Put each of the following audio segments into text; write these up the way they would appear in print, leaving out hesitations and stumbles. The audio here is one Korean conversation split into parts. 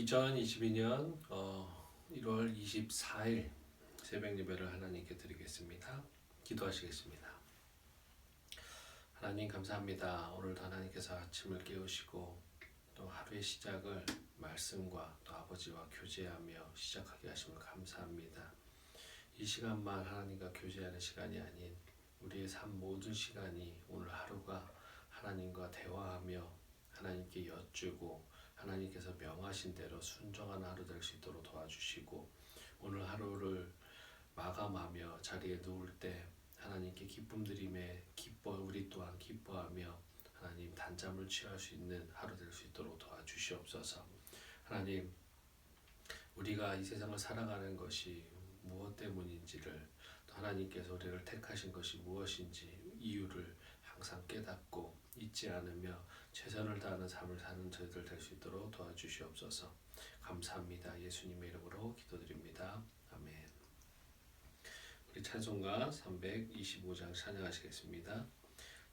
2022년 1월 24일 새벽 예배를 하나님께 드리겠습니다. 기도하시겠습니다. 하나님 감사합니다. 오늘도 하나님께서 아침을 깨우시고 또 하루의 시작을 말씀과 또 아버지와 교제하며 시작하게 하심을 감사합니다. 이 시간만 하나님과 교제하는 시간이 아닌 우리의 삶 모든 시간이 오늘 하루가 하나님과 대화하며 하나님께 여쭈고 하나님께서 명하신 대로 순종하는 하루 될 수 있도록 도와주시고 오늘 하루를 마감하며 자리에 누울 때 하나님께 기쁨 드림에 우리 또한 기뻐하며 하나님 단잠을 취할 수 있는 하루 될 수 있도록 도와주시옵소서. 하나님, 우리가 이 세상을 살아가는 것이 무엇 때문인지를 또 하나님께서 우리를 택하신 것이 무엇인지 이유를 항상 깨닫고 잊지 않으며 최선을 다하는 삶을 사는 저희들 될 수 있도록 도와주시옵소서. 감사합니다. 예수님의 이름으로 기도드립니다. 아멘. 우리 찬송가 325장 찬양하시겠습니다.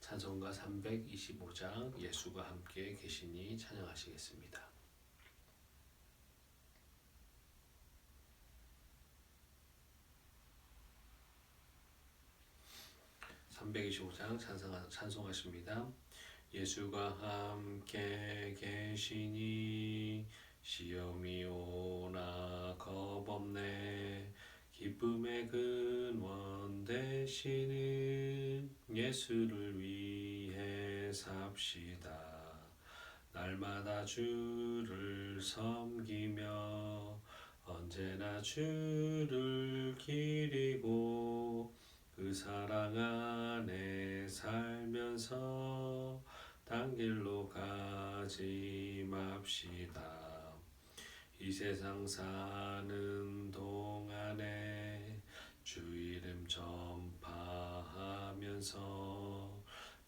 찬송가 325장 예수가 함께 계시니 찬양하시겠습니다. 325장 찬송하십니다. 예수가 함께 계시니 시험이 오나 겁없네. 기쁨의 근원 되시는 예수를 위해 삽시다. 날마다 주를 섬기며 언제나 주를 기리고 그 사랑 안에 살면서 딴 길로 가지 맙시다. 이 세상 사는 동안에 주 이름 전파하면서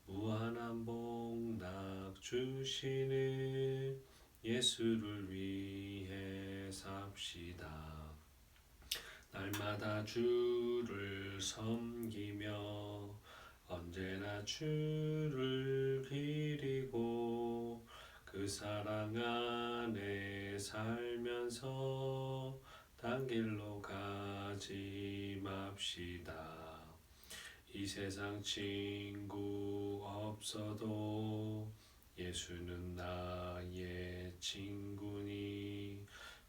무한한 복락 주시는 예수를 위해 삽시다. 날마다 주를 섬기며 언제나 주를 기리고 그 사랑 안에 살면서 딴 길로 가지 맙시다. 이 세상 친구 없어도 예수는 나의 친구니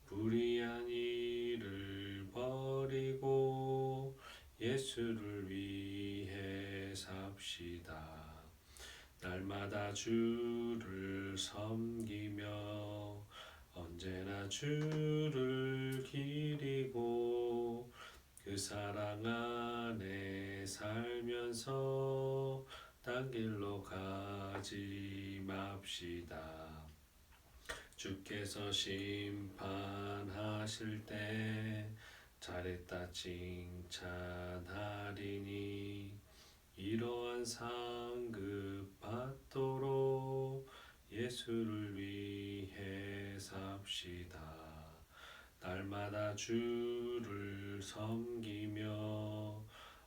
불의한 일을 버리고 예수를 위해 삽시다. 날마다 주를 섬기며 언제나 주를 기리고 그 사랑 안에 살면서 딴 길로 가지 맙시다. 주께서 심판하실 때 잘했다 칭찬하리니 이러한 상급 받도록 예수를 위해 삽시다. 날마다 주를 섬기며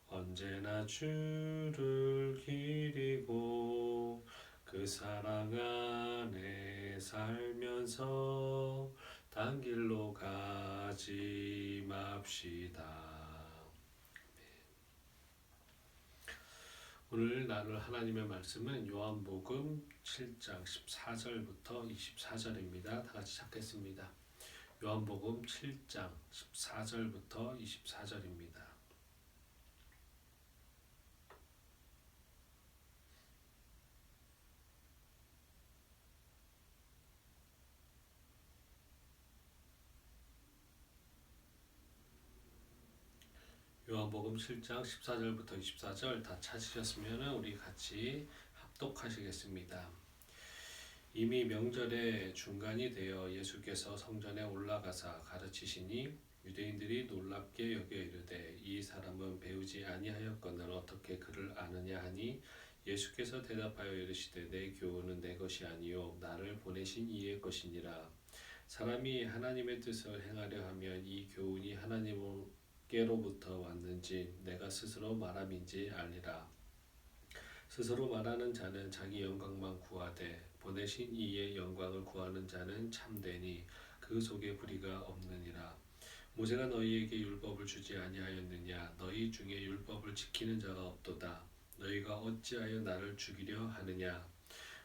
언제나 주를 기리고 그 사랑 안에 살면서 딴 길로 가지 맙시다. 오늘 나눌 하나님의 말씀은 요한복음 7장 14절부터 24절입니다. 다 같이 찾겠습니다. 요한복음 7장 14절부터 24절입니다. 요한복음 7장 14절부터 24절 다 찾으셨으면 우리 같이 합독하시겠습니다. 이미 명절의 중간이 되어 예수께서 성전에 올라가사 가르치시니 유대인들이 놀랍게 여겨 이르되 이 사람은 배우지 아니하였거늘 어떻게 그를 아느냐 하니 예수께서 대답하여 이르시되 내 교훈은 내 것이 아니요 나를 보내신 이의 것이니라. 사람이 하나님의 뜻을 행하려 하면 이 교훈이 하나님께로부터 왔는지 내가 스스로 말함인지 알리라. 스스로 말하는 자는 자기 영광만 구하되 보내신 이의 영광을 구하는 자는 참되니 그 속에 불의가 없느니라. 모세가 너희에게 율법을 주지 아니하였느냐? 너희 중에 율법을 지키는 자가 없도다. 너희가 어찌하여 나를 죽이려 하느냐?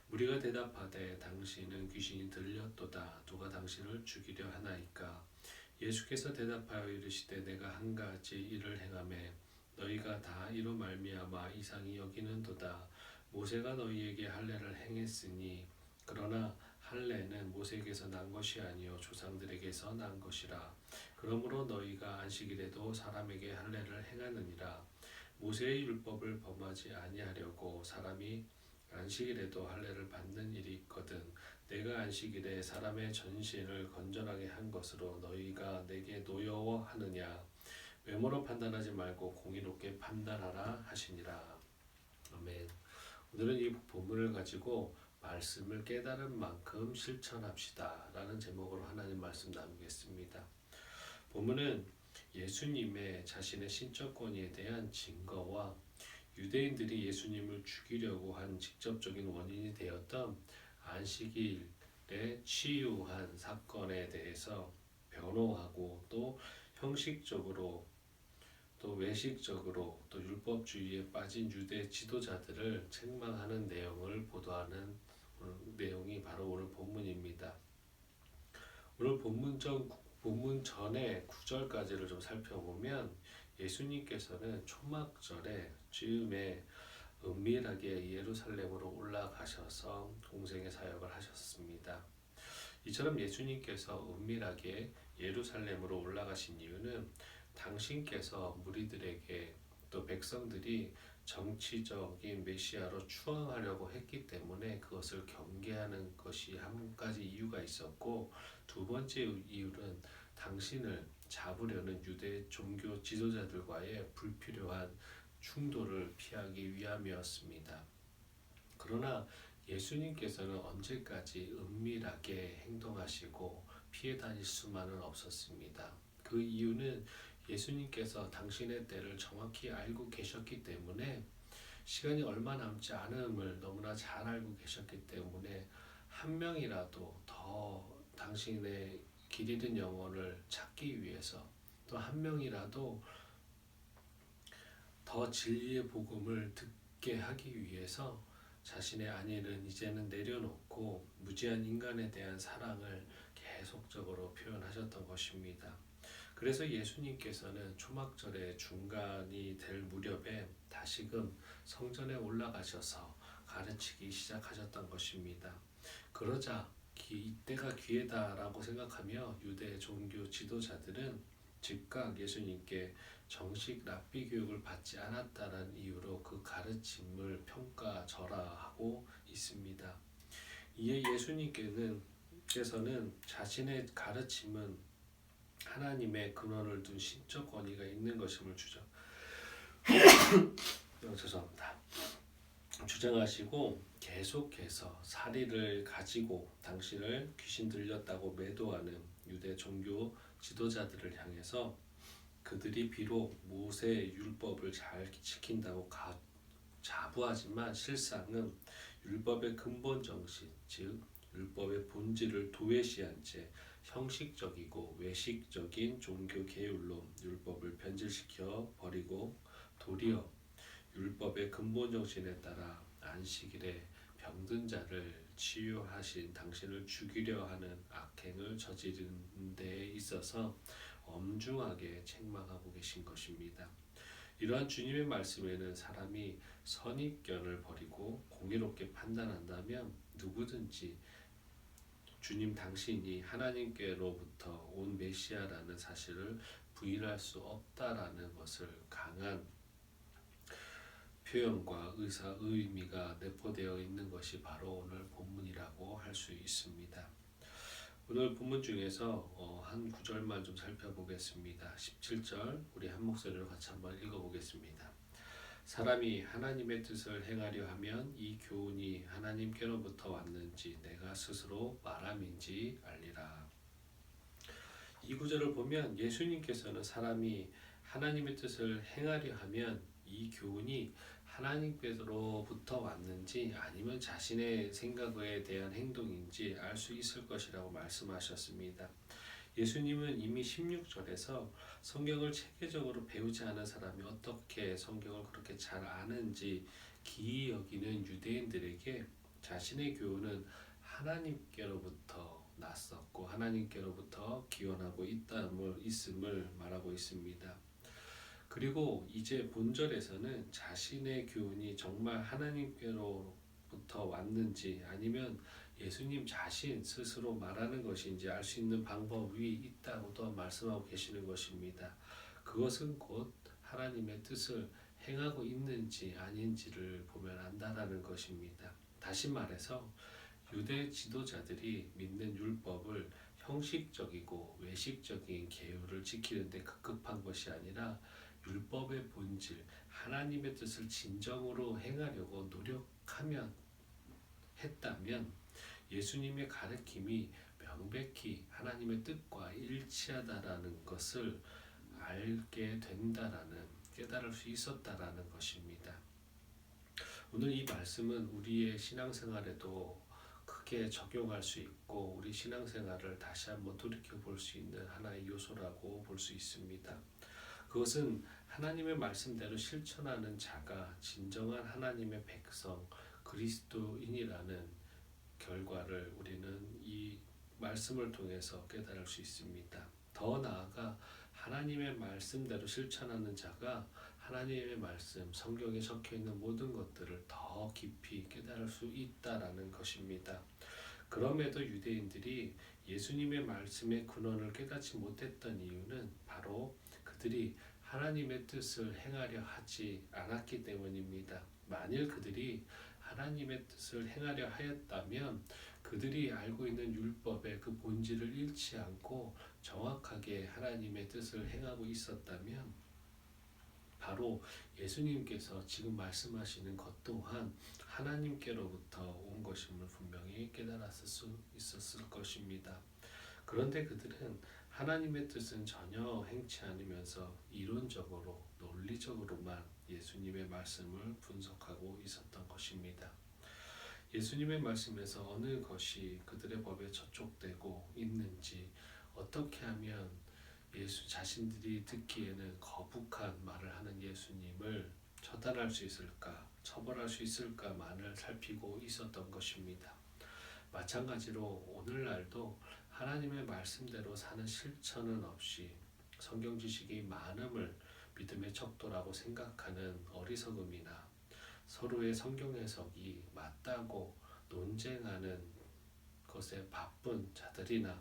무리가 대답하되 당신은 귀신이 들렸도다. 누가 당신을 죽이려 하나이까? 예수께서 대답하여 이르시되 내가 한 가지 일을 행하매 너희가 다 이로 말미암아 이상히 여기는도다. 모세가 너희에게 할례를 행했으니 그러나 할례는 모세에게서 난 것이 아니요 조상들에게서 난 것이라. 그러므로 너희가 안식일에도 사람에게 할례를 행하느니라. 모세의 율법을 범하지 아니하려고 사람이 안식일에도 할례를 받는 일이 있거든. 내가 안식일에 사람의 전신을 건전하게 한 것으로 너희가 내게 노여워하느냐? 외모로 판단하지 말고 공의롭게 판단하라 하시니라. 아멘. 오늘은 이 본문을 가지고 말씀을 깨달은 만큼 실천합시다 라는 제목으로 하나님 말씀 나누겠습니다. 본문은 예수님의 자신의 신적 권위에 대한 증거와 유대인들이 예수님을 죽이려고 한 직접적인 원인이 되었던 안식일에 치유한 사건에 대해서 변호하고 또 형식적으로 또 외식적으로 또 율법주의에 빠진 유대 지도자들을 책망하는 내용을 보도하는 내용이 바로 오늘 본문입니다. 오늘 본문 전에 9절까지를 좀 살펴보면 예수님께서는 초막절에 즈음에 은밀하게 예루살렘으로 올라가셔서 공생의 사역을 하셨습니다. 이처럼 예수님께서 은밀하게 예루살렘으로 올라가신 이유는 당신께서 무리들에게 또 백성들이 정치적인 메시아로 추앙하려고 했기 때문에 그것을 경계하는 것이 한 가지 이유가 있었고, 두 번째 이유는 당신을 잡으려는 유대 종교 지도자들과의 불필요한 충돌을 피하기 위함이었습니다. 그러나 예수님께서는 언제까지 은밀하게 행동하시고 피해 다닐 수만은 없었습니다. 그 이유는 예수님께서 당신의 때를 정확히 알고 계셨기 때문에, 시간이 얼마 남지 않음을 너무나 잘 알고 계셨기 때문에 한 명이라도 더 당신의 길 잃은 영혼을 찾기 위해서, 또 한 명이라도 더 진리의 복음을 듣게 하기 위해서 자신의 안위는 이제는 내려놓고 무지한 인간에 대한 사랑을 계속적으로 표현하셨던 것입니다. 그래서 예수님께서는 초막절의 중간이 될 무렵에 다시금 성전에 올라가셔서 가르치기 시작하셨던 것입니다. 그러자 이때가 기회다라고 생각하며 유대 종교 지도자들은 즉각 예수님께 정식 랍비 교육을 받지 않았다는 이유로 그 가르침을 평가절하하고 있습니다. 이에 예수님께서는 자신의 가르침은 하나님의 근원을 둔 신적 권위가 있는 것임을 주장하시고 계속해서 사리를 가지고 당신을 귀신 들렸다고 매도하는 유대 종교 지도자들을 향해서 그들이 비록 모세 율법을 잘 지킨다고 자부하지만 실상은 율법의 근본 정신, 즉 율법의 본질을 도외시한 채 형식적이고 외식적인 종교 계율로 율법을 변질시켜 버리고 도리어 율법의 근본 정신에 따라 안식일에 병든 자를 치유하신 당신을 죽이려 하는 악행을 저지른 데에 있어서 엄중하게 책망하고 계신 것입니다. 이러한 주님의 말씀에는 사람이 선입견을 버리고 공의롭게 판단한다면 누구든지 주님 당신이 하나님께로부터 온 메시아라는 사실을 부인할 수 없다라는 것을 강한 표현과 의미가 내포되어 있는 것이 바로 오늘 본문이라고 할 수 있습니다. 오늘 본문 중에서 한 구절만 좀 살펴보겠습니다. 17절 우리 한 목소리로 같이 한번 읽어보겠습니다. 사람이 하나님의 뜻을 행하려 하면 이 교훈이 하나님께로부터 왔는지 내가 스스로 말함인지 알리라. 이 구절을 보면 예수님께서는 사람이 하나님의 뜻을 행하려 하면 이 교훈이 하나님께로부터 왔는지 아니면 자신의 생각에 대한 행동인지 알 수 있을 것이라고 말씀하셨습니다. 예수님은 이미 16절에서 성경을 체계적으로 배우지 않은 사람이 어떻게 성경을 그렇게 잘 아는지 기이 여기는 유대인들에게 자신의 교훈은 하나님께로부터 났었고 하나님께로부터 기원하고 있음을 말하고 있습니다. 그리고 이제 본절에서는 자신의 교훈이 정말 하나님께로부터 왔는지 아니면 예수님 자신 스스로 말하는 것인지 알 수 있는 방법이 있다고도 말씀하고 계시는 것입니다. 그것은 곧 하나님의 뜻을 행하고 있는지 아닌지를 보면 안다라는 것입니다. 다시 말해서 유대 지도자들이 믿는 율법을 형식적이고 외식적인 계율을 지키는데 급급한 것이 아니라 율법의 본질, 하나님의 뜻을 진정으로 행하려고 노력하면 했다면 예수님의 가르침이 명백히 하나님의 뜻과 일치하다라는 것을 알게 된다라는 깨달을 수 있었다라는 것입니다. 오늘 이 말씀은 우리의 신앙생활에도 크게 적용할 수 있고 우리 신앙생활을 다시 한번 돌이켜 볼 수 있는 하나의 요소라고 볼 수 있습니다. 그것은 하나님의 말씀대로 실천하는 자가 진정한 하나님의 백성 그리스도인이라는 결과를 우리는 이 말씀을 통해서 깨달을 수 있습니다. 더 나아가 하나님의 말씀대로 실천하는 자가 하나님의 말씀, 성경에 적혀 있는 모든 것들을 더 깊이 깨달을 수 있다라는 것입니다. 그럼에도 유대인들이 예수님의 말씀의 근원을 깨닫지 못했던 이유는 바로 그들이 하나님의 뜻을 행하려 하지 않았기 때문입니다. 만일 그들이 하나님의 뜻을 행하려 하였다면 그들이 알고 있는 율법의 그 본질을 잃지 않고 정확하게 하나님의 뜻을 행하고 있었다면 바로 예수님께서 지금 말씀하시는 것 또한 하나님께로부터 온 것임을 분명히 깨달았을 수 있었을 것입니다. 그런데 그들은 하나님의 뜻은 전혀 행치 않으면서 이론적으로 논리적으로만 예수님의 말씀을 분석하고 있었던 것입니다. 예수님의 말씀에서 어느 것이 그들의 법에 저촉되고 있는지 어떻게 하면 예수 자신들이 듣기에는 거북한 말을 하는 예수님을 처단할 수 있을까, 처벌할 수 있을까만을 살피고 있었던 것입니다. 마찬가지로 오늘날도 하나님의 말씀대로 사는 실천은 없이 성경 지식이 많음을 믿음의 척도라고 생각하는 어리석음이나 서로의 성경 해석이 맞다고 논쟁하는 것에 바쁜 자들이나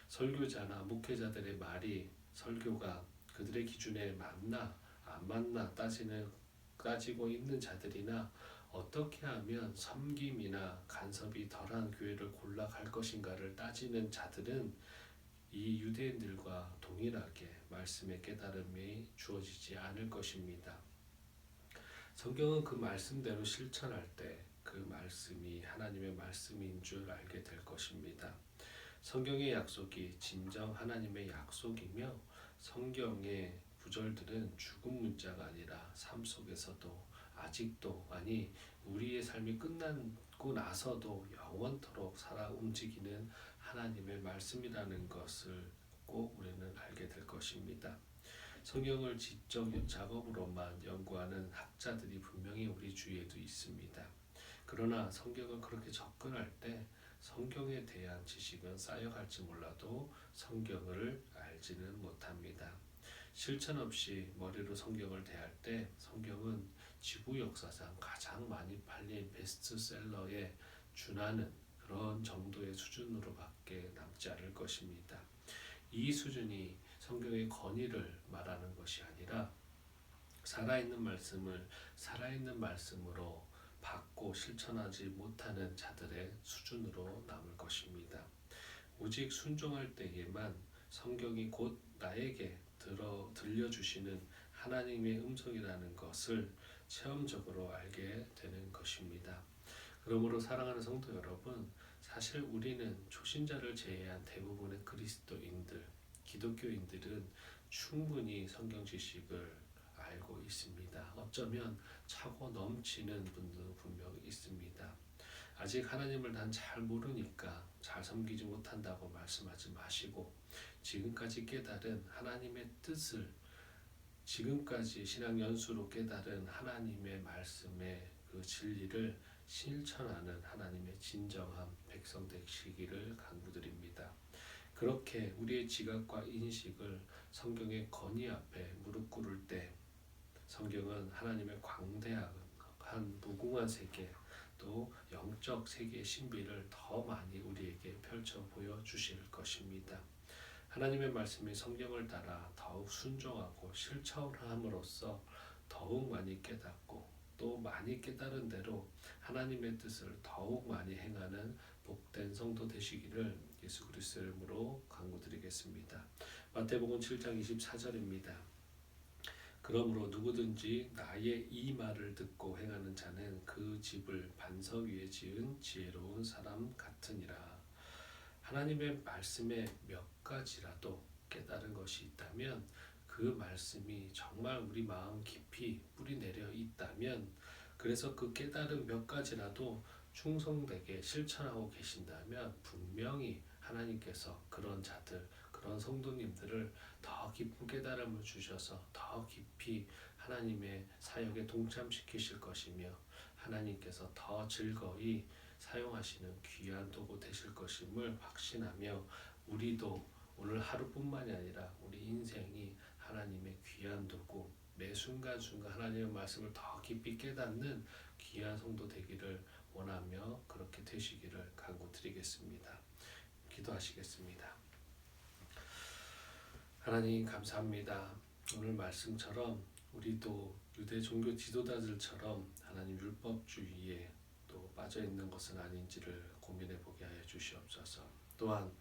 설교자나 목회자들의 말이 설교가 그들의 기준에 맞나 안 맞나 따지고 있는 자들이나 어떻게 하면 섬김이나 간섭이 덜한 교회를 골라갈 것인가를 따지는 자들은 이 유대인들과 동일하게 말씀의 깨달음이 주어지지 않을 것입니다. 성경은 그 말씀대로 실천할 때 그 말씀이 하나님의 말씀인 줄 알게 될 것입니다. 성경의 약속이 진정 하나님의 약속이며 성경의 구절들은 죽은 문자가 아니라 삶 속에서도 아직도 아니 우리의 삶이 끝나고 나서도 영원토록 살아 움직이는 하나님의 말씀이라는 것을 꼭 우리는 알게 될 것입니다. 성경을 지적 작업으로만 연구하는 학자들이 분명히 우리 주위에도 있습니다. 그러나 성경을 그렇게 접근할 때 성경에 대한 지식은 쌓여갈지 몰라도 성경을 알지는 못합니다. 실천 없이 머리로 성경을 대할 때 성경은 지구 역사상 가장 많이 팔린 베스트셀러에 준하는 그런 정도의 수준으로밖에 남지 않을 것입니다. 이 수준이 성경의 권위를 말하는 것이 아니라 살아있는 말씀을 살아있는 말씀으로 받고 실천하지 못하는 자들의 수준으로 남을 것입니다. 오직 순종할 때에만 성경이 곧 나에게 들려주시는 하나님의 음성이라는 것을 체험적으로 알게 되는 것입니다. 그러므로 사랑하는 성도 여러분, 사실 우리는 초신자를 제외한 대부분의 그리스도인들, 기독교인들은 충분히 성경 지식을 알고 있습니다. 어쩌면 차고 넘치는 분들도 분명히 있습니다. 아직 하나님을 난 잘 모르니까 잘 섬기지 못한다고 말씀하지 마시고, 지금까지 깨달은 하나님의 뜻을, 지금까지 신앙 연수로 깨달은 하나님의 말씀의 그 진리를 실천하는 하나님의 진정한 백성 되시기를 간구드립니다. 그렇게 우리의 지각과 인식을 성경의 건의 앞에 무릎 꿇을 때, 성경은 하나님의 광대한 무궁한 세계, 또 영적 세계의 신비를 더 많이 우리에게 펼쳐 보여주실 것입니다. 하나님의 말씀이 성경을 따라 더욱 순종하고 실천함으로써 더욱 많이 깨닫고, 또 많이 깨달은 대로 하나님의 뜻을 더욱 많이 행하는 복된 성도 되시기를 예수 그리스도의 이름으로 간구드리겠습니다. 마태복음 7장 24절입니다. 그러므로 누구든지 나의 이 말을 듣고 행하는 자는 그 집을 반석 위에 지은 지혜로운 사람 같으니라. 하나님의 말씀에 몇 가지라도 깨달은 것이 있다면, 그 말씀이 정말 우리 마음 깊이 뿌리 내려 있다면, 그래서 그 깨달은 몇 가지라도 충성되게 실천하고 계신다면, 분명히 하나님께서 그런 자들, 그런 성도님들을 더 깊은 깨달음을 주셔서 더 깊이 하나님의 사역에 동참시키실 것이며, 하나님께서 더 즐거이 사용하시는 귀한 도구 되실 것임을 확신하며, 우리도 오늘 하루뿐만이 아니라 우리 인생이 하나님의 귀한 도구, 매 순간순간 하나님의 말씀을 더 깊이 깨닫는 귀한 성도 되기를 원하며 그렇게 되시기를 간구드리겠습니다. 기도하시겠습니다. 하나님 감사합니다. 오늘 말씀처럼 우리도 유대 종교 지도자들처럼 하나님 율법주의에 또 빠져 있는 것은 아닌지를 고민해 보게 하여 주시옵소서. 또한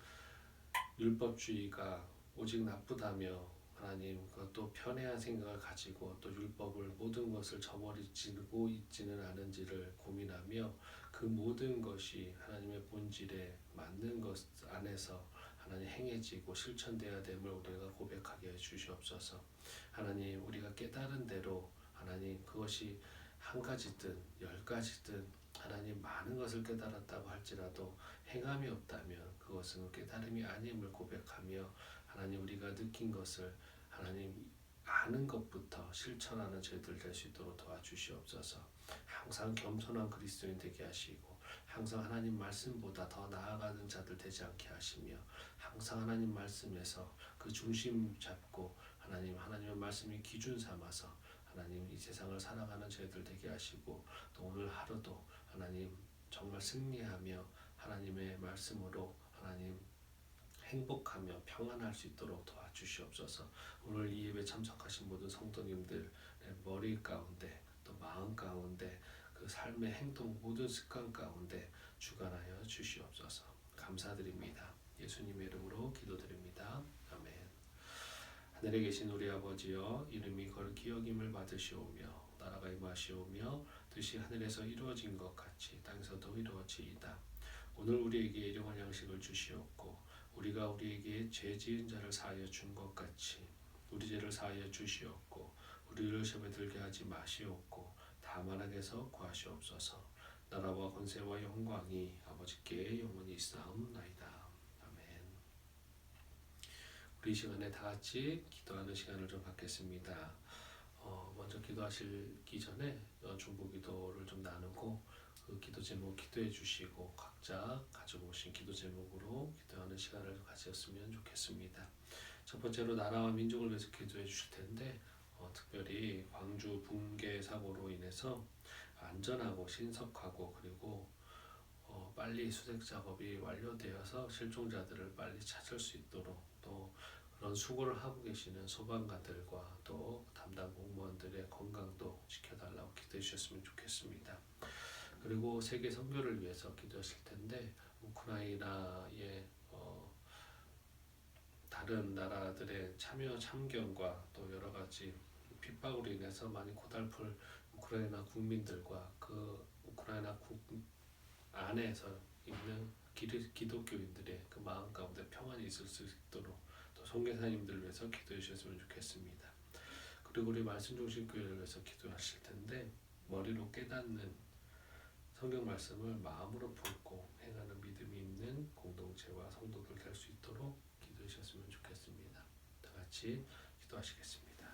율법주의가 오직 나쁘다며 하나님 그것도 편애한 생각을 가지고 또 율법을 모든 것을 저버리고 있지는 않은지를 고민하며, 그 모든 것이 하나님의 본질에 맞는 것 안에서 하나님 행해지고 실천되어야 됨을 우리가 고백하게 해 주시옵소서. 하나님 우리가 깨달은 대로 하나님 그것이 한 가지든 10가지든 하나님 많은 것을 깨달았다고 할지라도 행함이 없다면 그것은 깨달음이 아님을 고백하며, 하나님 우리가 느낀 것을 하나님 아는 것부터 실천하는 저희들 될 수 있도록 도와주시옵소서. 항상 겸손한 그리스도인 되게 하시고, 항상 하나님 말씀보다 더 나아가는 자들 되지 않게 하시며, 항상 하나님 말씀에서 그 중심 잡고 하나님의 말씀이 기준 삼아서 하나님 이 세상을 살아가는 저희들 되게 하시고, 또 오늘 하루도 하나님 정말 승리하며 하나님의 말씀으로 하나님 행복하며 평안할 수 있도록 도와주시옵소서. 오늘 이 예배 참석하신 모든 성도님들의 머리 가운데 또 마음 가운데 그 삶의 행동 모든 습관 가운데 주관하여 주시옵소서. 감사드립니다. 예수님의 이름으로 기도드립니다. 아멘. 하늘에 계신 우리 아버지여, 이름이 거룩히 여김을 받으시오며 나라가 임하시오며 뜻이 하늘에서 이루어진 것 같이 땅에서도 이루어지이다. 오늘 우리에게 일용할 양식을 주시옵고, 우리가 우리에게 죄 지은 자를 사하여 준 것 같이 우리 죄를 사하여 주시옵고, 우리를 시험에 들게 하지 마시옵고 다만 악에서 구하시옵소서. 나라와 권세와 영광이 아버지께 영원히 있사옵나이다. 아멘. 우리 시간에 다 같이 기도하는 시간을 좀 갖겠습니다. 먼저 기도하시기 전에 중보 기도를 좀 나누고, 그 기도 제목 기도해 주시고 각자 가지고 오신 기도 제목으로 기도하는 시간을 가졌으면 좋겠습니다. 첫 번째로 나라와 민족을 위해서 기도해 주실 텐데, 특별히 광주 붕괴 사고로 인해서 안전하고 신속하고 그리고 빨리 수색 작업이 완료되어서 실종자들을 빨리 찾을 수 있도록, 또 그런 수고를 하고 계시는 소방관들과 또 담당 공무원들의 건강도 지켜달라고 기도해 주셨으면 좋겠습니다. 그리고 세계 선교를 위해서 기도하실 텐데, 우크라이나의 다른 나라들의 참견과 또 여러 가지 핍박으로 인해서 많이 고달플 우크라이나 국민들과 그 우크라이나 국 안에서 있는 기독교인들의 그 마음 가운데 평안이 있을 수 있도록 또 선교사님들을 위해서 기도해 주셨으면 좋겠습니다. 그리고 우리 말씀중심교회를 위해서 기도하실 텐데 머리로 깨닫는 성경 말씀을 마음으로 품고 행하는 믿음이 있는 공동체와 성도들 될 수 있도록 기도하셨으면 좋겠습니다. 다 같이 기도하시겠습니다.